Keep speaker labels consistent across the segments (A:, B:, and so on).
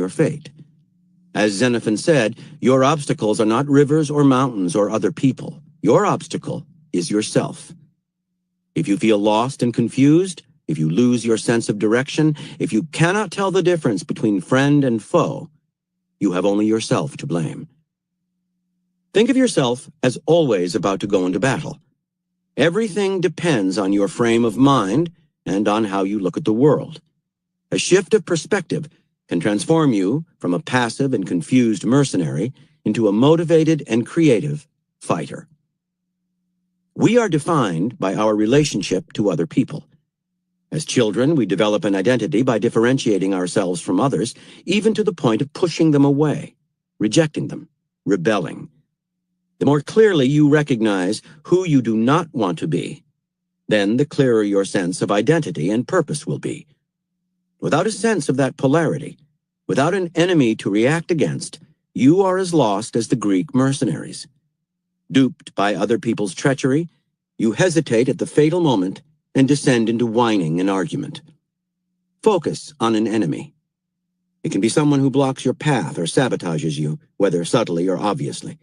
A: your fate. As Xenophon said, your obstacles are not rivers or mountains or other people. Your obstacle is yourself. If you feel lost and confused, if you lose your sense of direction, if you cannot tell the difference between friend and foe, you have only yourself to blame. Think of yourself as always about to go into battle. Everything depends on your frame of mind and on how you look at the world. A shift of perspective can transform you from a passive and confused mercenary into a motivated and creative fighter. We are defined by our relationship to other people. As children, we develop an identity by differentiating ourselves from others, even to the point of pushing them away, rejecting them, rebelling. The more clearly you recognize who you do not want to be, then the clearer your sense of identity and purpose will be. Without a sense of that polarity, without an enemy to react against, you are as lost as the Greek mercenaries. Duped by other people's treachery, you hesitate at the fatal moment and descend into whining and argument. Focus on an enemy. It can be someone who blocks your path or sabotages you, whether subtly or obviously.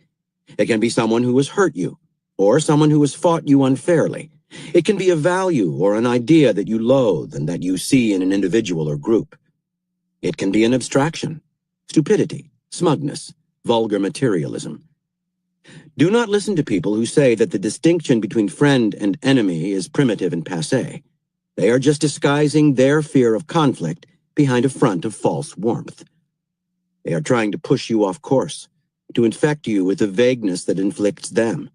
A: It can be someone who has hurt you, or someone who has fought you unfairly. It can be a value or an idea that you loathe and that you see in an individual or group. It can be an abstraction, stupidity, smugness, vulgar materialism. Do not listen to people who say that the distinction between friend and enemy is primitive and passé. They are just disguising their fear of conflict behind a front of false warmth. They are trying to push you off course, to infect you with the vagueness that inflicts them.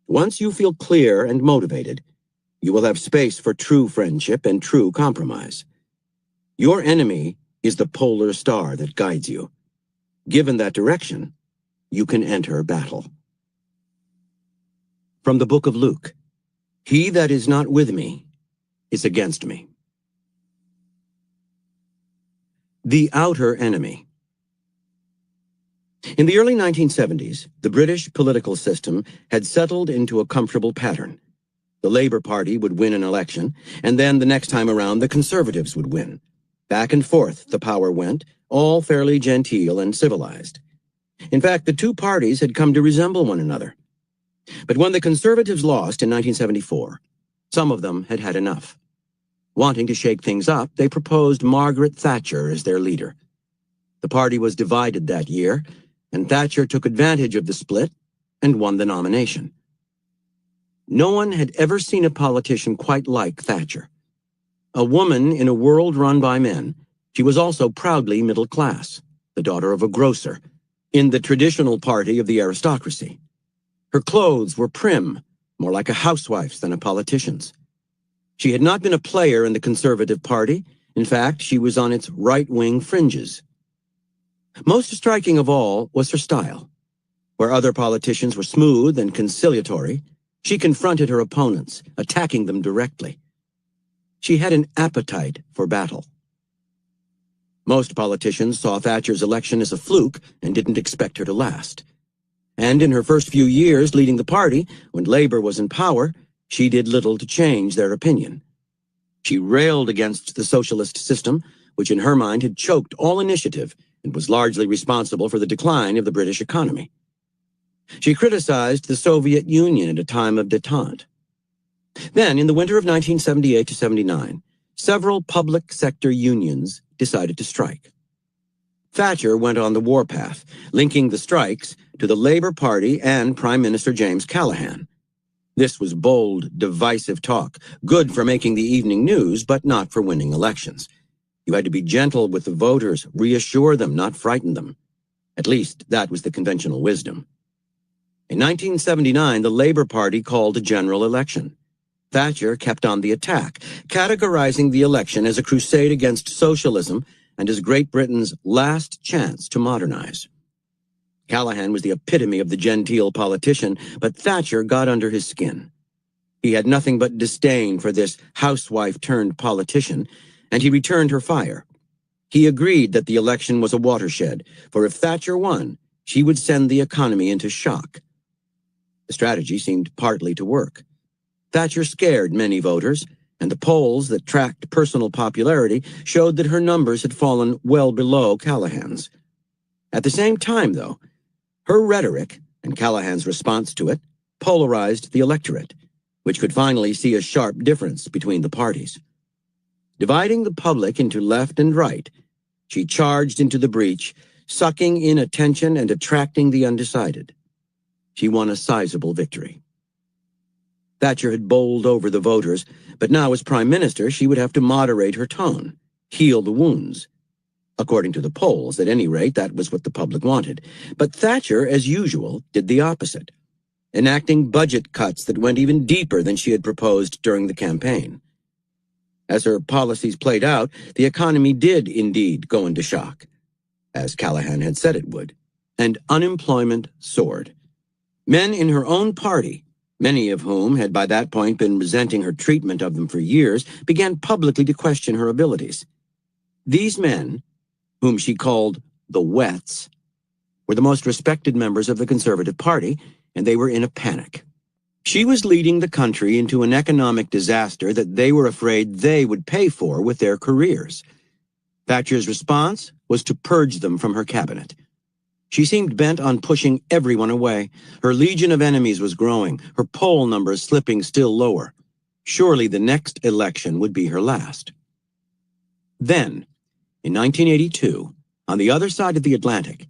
A: Once you feel clear and motivated, you will have space for true friendship and true compromise. Your enemy is the polar star that guides you. Given that direction, you can enter battle. From the book of Luke, "He that is not with me is against me." The outer enemy. In the early 1970s, the British political system had settled into a comfortable pattern. The Labour Party would win an election, and then the next time around the Conservatives would win. Back and forth the power went, all fairly genteel and civilized. In fact, the two parties had come to resemble one another. But when the Conservatives lost in 1974, some of them had had enough. Wanting to shake things up, they proposed Margaret Thatcher as their leader. The party was divided that year, and Thatcher took advantage of the split and won the nomination. No one had ever seen a politician quite like Thatcher. A woman in a world run by men, she was also proudly middle class, the daughter of a grocer, in the traditional party of the aristocracy. Her clothes were prim, more like a housewife's than a politician's. She had not been a player in the Conservative Party. In fact, she was on its right-wing fringes. Most striking of all was her style. Where other politicians were smooth and conciliatory, she confronted her opponents, attacking them directly. She had an appetite for battle. Most politicians saw Thatcher's election as a fluke and didn't expect her to last. And in her first few years leading the party, when Labour was in power, she did little to change their opinion. She railed against the socialist system, which in her mind had choked all initiative and was largely responsible for the decline of the British economy. She criticized the Soviet Union at a time of détente. Then, in the winter of 1978 to 79, several public sector unions decided to strike. Thatcher went on the warpath, linking the strikes to the Labour Party and Prime Minister James Callaghan. This was bold, divisive talk, good for making the evening news, but not for winning elections. You had to be gentle with the voters, reassure them, not frighten them. At least, that was the conventional wisdom. In 1979, the Labour Party called a general election. Thatcher kept on the attack, categorizing the election as a crusade against socialism and as Great Britain's last chance to modernize. Callaghan was the epitome of the genteel politician, but Thatcher got under his skin. He had nothing but disdain for this housewife-turned-politician, and he returned her fire. He agreed that the election was a watershed, for if Thatcher won, she would send the economy into shock. The strategy seemed partly to work. Thatcher scared many voters, and the polls that tracked personal popularity showed that her numbers had fallen well below Callahan's. At the same time, though, her rhetoric, and Callahan's response to it, polarized the electorate, which could finally see a sharp difference between the parties. Dividing the public into left and right, she charged into the breach, sucking in attention and attracting the undecided. She won a sizable victory. Thatcher had bowled over the voters, but now as Prime Minister she would have to moderate her tone, heal the wounds. According to the polls, at any rate, that was what the public wanted. But Thatcher, as usual, did the opposite, enacting budget cuts that went even deeper than she had proposed during the campaign. As her policies played out, the economy did indeed go into shock, as Callahan had said it would, and unemployment soared. Men in her own party, many of whom had by that point been resenting her treatment of them for years, began publicly to question her abilities. These men, whom she called the Wets, were the most respected members of the Conservative Party, and they were in a panic. She was leading the country into an economic disaster that they were afraid they would pay for with their careers. Thatcher's response was to purge them from her cabinet. She seemed bent on pushing everyone away. Her legion of enemies was growing, her poll numbers slipping still lower. Surely the next election would be her last. Then, in 1982, on the other side of the Atlantic,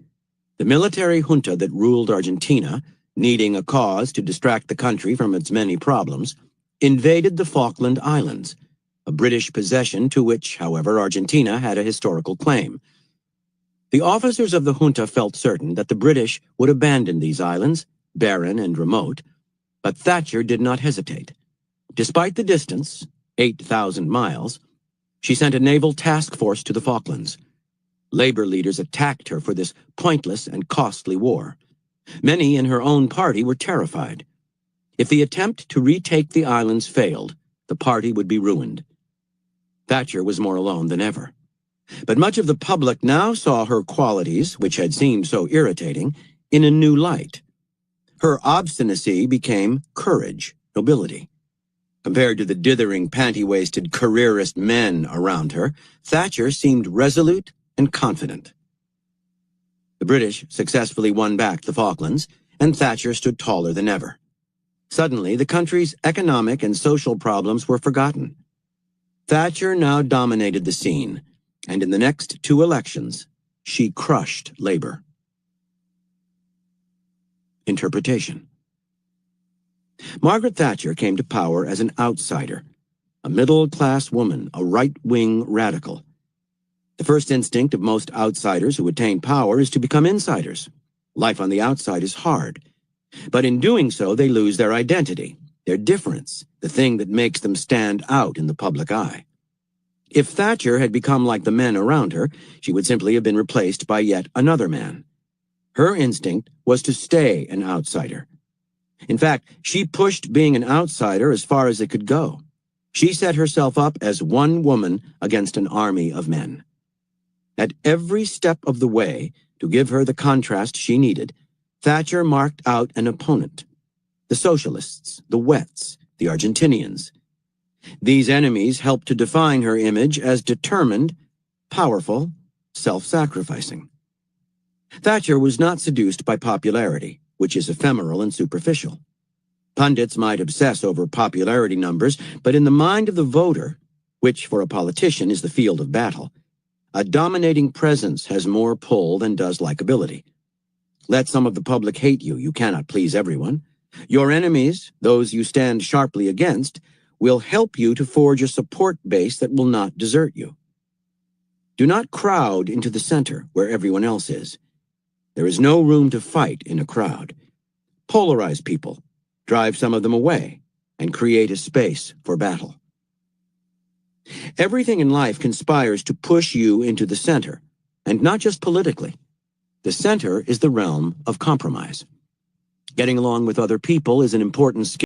A: the military junta that ruled Argentina, needing a cause to distract the country from its many problems, invaded the Falkland Islands, a British possession to which, however, Argentina had a historical claim. The officers of the junta felt certain that the British would abandon these islands, barren and remote, but Thatcher did not hesitate. Despite the distance, 8,000 miles, she sent a naval task force to the Falklands. Labor leaders attacked her for this pointless and costly war. Many in her own party were terrified. If the attempt to retake the islands failed, the party would be ruined. Thatcher was more alone than ever. But much of the public now saw her qualities, which had seemed so irritating, in a new light. Her obstinacy became courage, nobility. Compared to the dithering, panty-waisted, careerist men around her, Thatcher seemed resolute and confident. The British successfully won back the Falklands, and Thatcher stood taller than ever. Suddenly, the country's economic and social problems were forgotten. Thatcher now dominated the scene, and in the next 2 elections, she crushed labor. Interpretation. Margaret Thatcher came to power as an outsider, a middle-class woman, a right-wing radical. The first instinct of most outsiders who attain power is to become insiders. Life on the outside is hard. But in doing so, they lose their identity, their difference, the thing that makes them stand out in the public eye. If Thatcher had become like the men around her, she would simply have been replaced by yet another man. Her instinct was to stay an outsider. In fact, she pushed being an outsider as far as it could go. She set herself up as one woman against an army of men. At every step of the way, to give her the contrast she needed, Thatcher marked out an opponent. The socialists, the Wets, the Argentinians. These enemies helped to define her image as determined, powerful, self-sacrificing. Thatcher was not seduced by popularity, which is ephemeral and superficial. Pundits might obsess over popularity numbers, but in the mind of the voter, which for a politician is the field of battle, a dominating presence has more pull than does likability. Let some of the public hate you, you cannot please everyone. Your enemies, those you stand sharply against, will help you to forge a support base that will not desert you. Do not crowd into the center where everyone else is. There is no room to fight in a crowd. Polarize people, drive some of them away, and create a space for battle. Everything in life conspires to push you into the center, and not just politically. The center is the realm of compromise. Getting along with other people is an important skill.